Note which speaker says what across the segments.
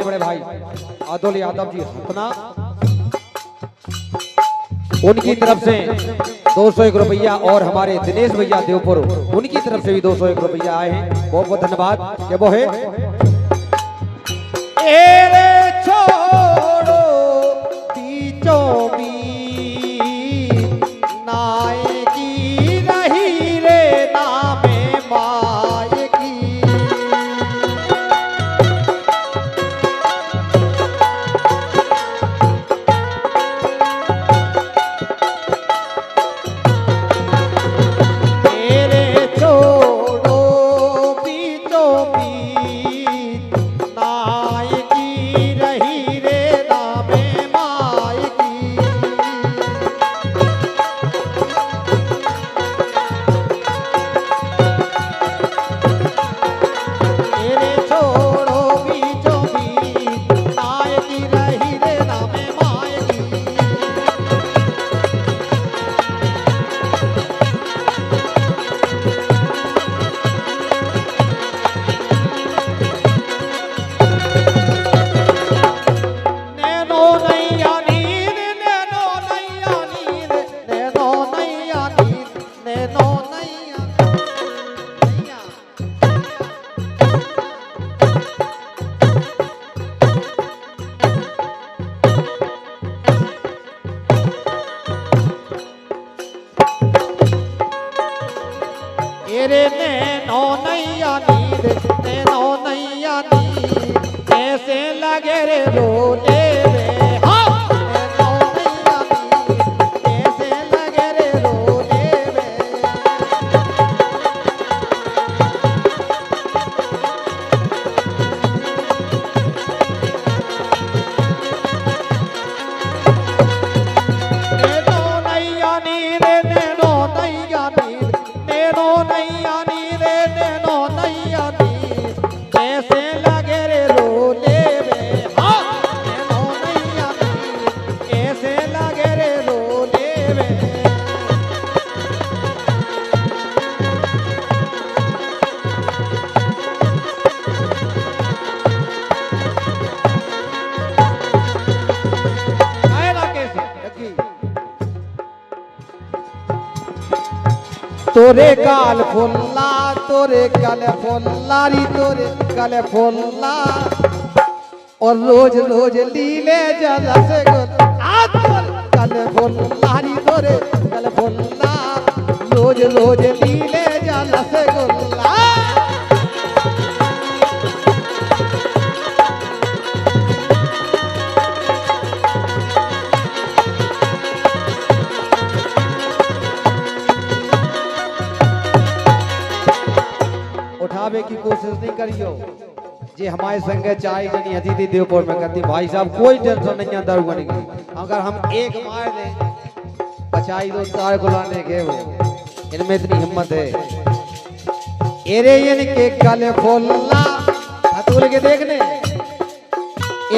Speaker 1: अपने बड़े भाई अतुल यादव जी हतना, उनकी तरफ से 201 रुपया और हमारे दिनेश भैया देवपुर उनकी तरफ से भी 201 रुपया आए हैं। बहुत बहुत धन्यवाद। क्या वो है एरे छोड़ो बीचों बीच नायकी रही रे नामे माय की। एरे छोड़ो बीचों बीच नायकी रही रे नामे माय की। एरे छोड़ो बीचों बीच नायकी रही रे नामे माय की। नैनो नैया नीर नैनो नैया नीर नैनो नैया नीर नैनो नैया नैया। एरे नैनो नैया नीर नैनो नैया नीर कैसे लगे रे रोले रे। हाँ नैनो नैया नीर कैसे लगे रे रोले रे। नैनो नैया नीर नैनो नैया नीर नैनो नैया नीर नैनो नैया नीर कैसे लगे रे रोले रे। हाँ नैनो नैया नीर कैसे लगे रे रोले रे। आए ना कैसे लगी तोरे गाल फुल्ला तोरे गल फुल्ला री तोरे गल फुल्ला और रोज रोज लीले जलस गुल्ला तोरे गल फुल्ला री तोरे गल फुल्ला रोज रोज लीले जलस गुल्ला। उठावे की कोशिश नहीं करियो जे हमारे संगे चाय जनी अतिथि देवपुर में करती। भाई साहब कोई टेंशन नहीं है दारू बनेगी। अगर हम एक मार दें बचाई दो तार को लाने के वो इनमें इतनी हिम्मत है। एरे इनके गले फुल्ला हतुल के देखने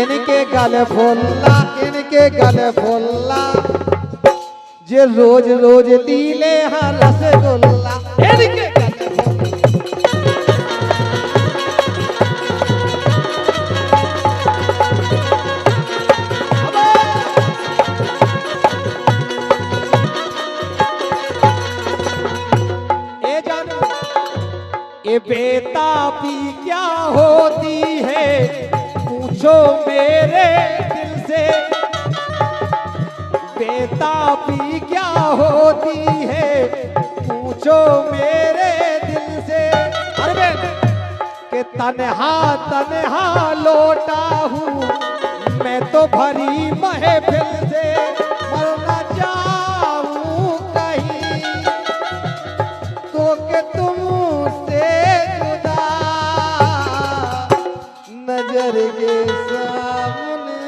Speaker 1: इनके गले फुल्ला इनके गले फुल्ला जे रोज रोज लीले हाँ रसगुल्ला। इनके गले ये बेताबी क्या होती है पूछो मेरे दिल से। बेताबी क्या होती है पूछो मेरे दिल से। अरे कि तन्हा तन्हा लौटा हूँ मैं तो भरी महफिल से। मर न जाऊँ कहीं तो कि तुमसे जुदा नजर के सामने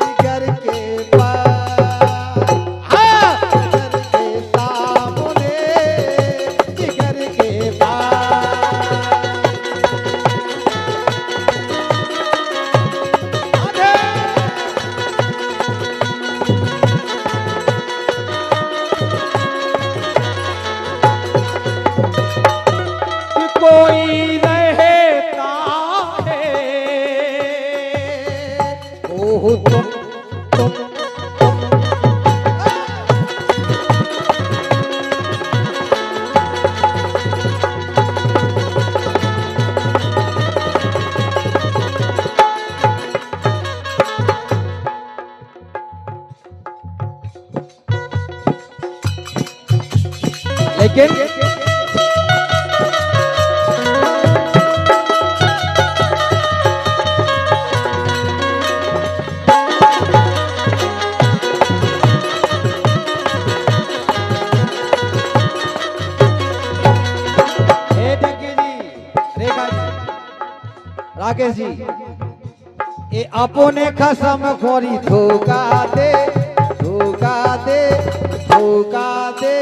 Speaker 1: जिगर के पास। हाँ नजर के सामने जिगर के पास। अरे लेकिन राकेश जी ये अपने कसम खोरी धोखा दे धोखा दे धोखा दे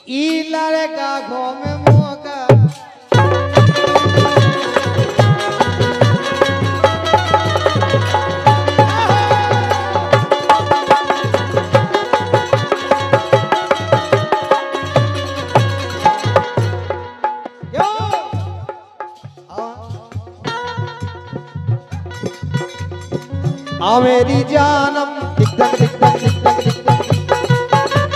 Speaker 1: ई लड़का घोम मौका आ मेरी जानम टिक टक टिक टक टिक टक टिक टक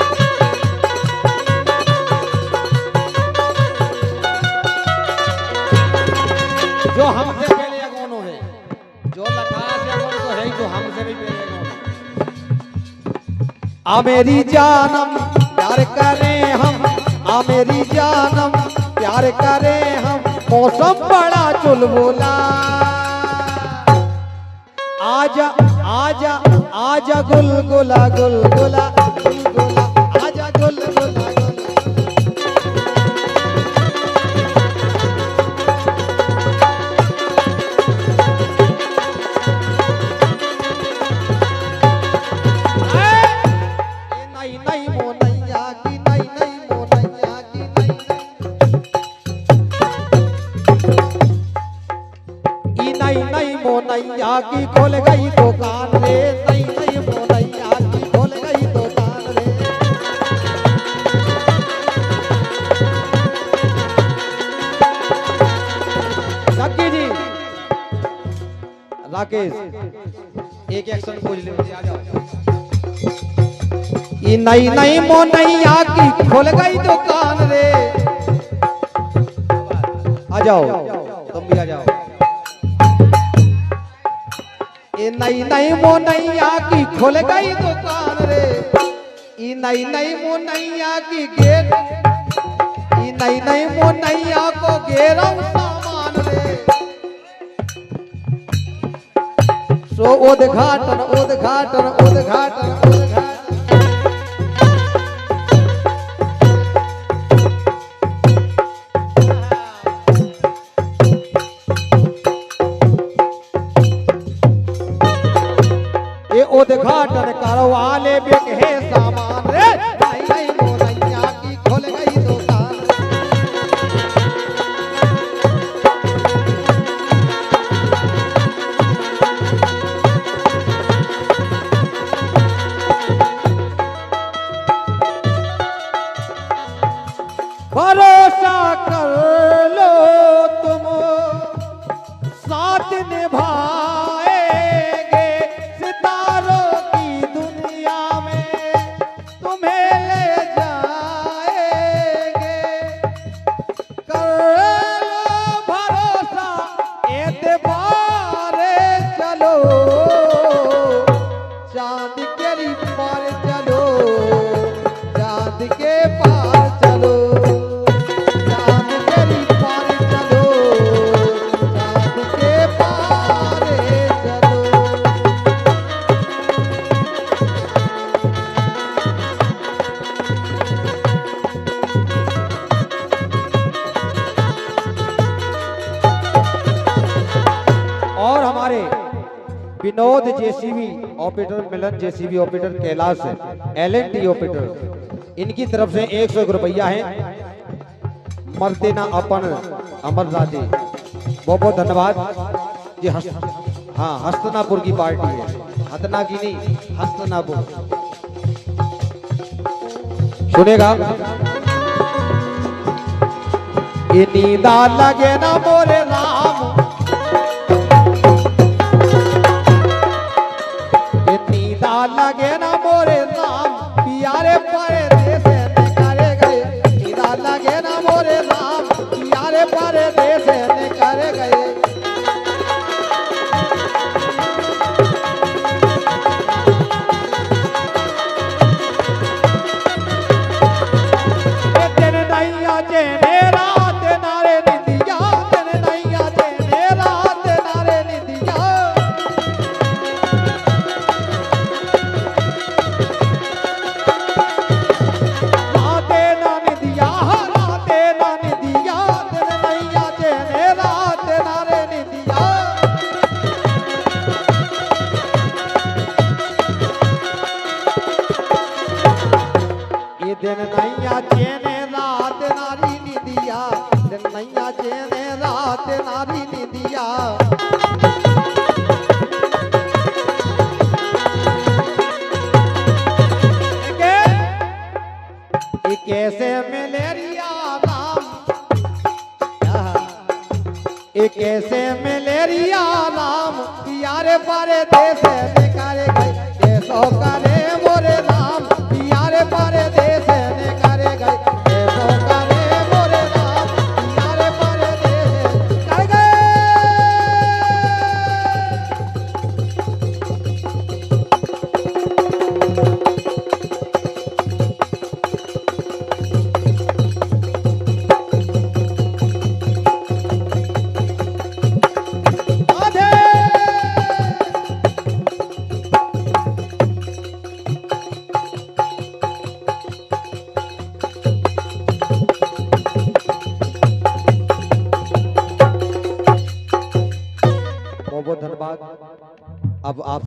Speaker 1: जो हमसे पहले अगोनो है जो लठारा से अगोनो तो है ही जो हमसे भी पहले अगोनो आ मेरी जानम प्यार करें हम आ मेरी जानम प्यार करें हम मौसम बड़ा चुलबुला आजा आजा आजा गुलगुला गुलगुला गुलगुला आजा गुलगुला नहीं नहीं मोनैया की नहीं नहीं मोनैया की नहीं नहीं मोनैया की खोल गई दुकान रे नहीं नहीं मोनैया की खोल गई दुकान रे लक्की जी राकेश एक एक्शन पूछ ले आ जाओ ये नहीं नहीं मोनैया की खोल गई दुकान रे आ जाओ तुम भी आ जाओ ये नई नई मोनैया की खुल गई दुकान रे ये नई नई मोनैया की गेट ये नई नई मोनैया को घेरा सामान रे सो उद्घाटन उद्घाटन उद्घाटन उद्घाटन उद्घाटन करवाले बिके सामान रे नहीं नहीं मोनैया की खुल गई दुकान भरोसा कर लो तुम साथ निभाएंगे Vinod JCB operator Milan JCB operator Kailash L&T operator इनकी तरफ से 101 रुपया है मरते ना अपन अमर राजे बहुत बहुत धन्यवाद जी। हाँ हस्तनापुर की पार्टी है हतना की नहीं हस्तनापुर सुनेगा ये नींदा लगे ना मोरे राम लगे ना मोरे राम प्यारे परदेस ने करे गए नींदा लगे ना मोरे राम प्यारे परदेस ने करे गए दिन नैया चेने रात नारी निदिया, दिन नैया चेने रात नारी निदिया। कैसे मलेरिया राम, कैसे मलेरिया राम, यारे पारे देश निकारे गए, कैसो करे मोरे राम, यारे पारे देश निकारे गए, कैसो करे मोरे राम, यारे पारे देश निकारे गए। बहुत धन्यवाद। अब आप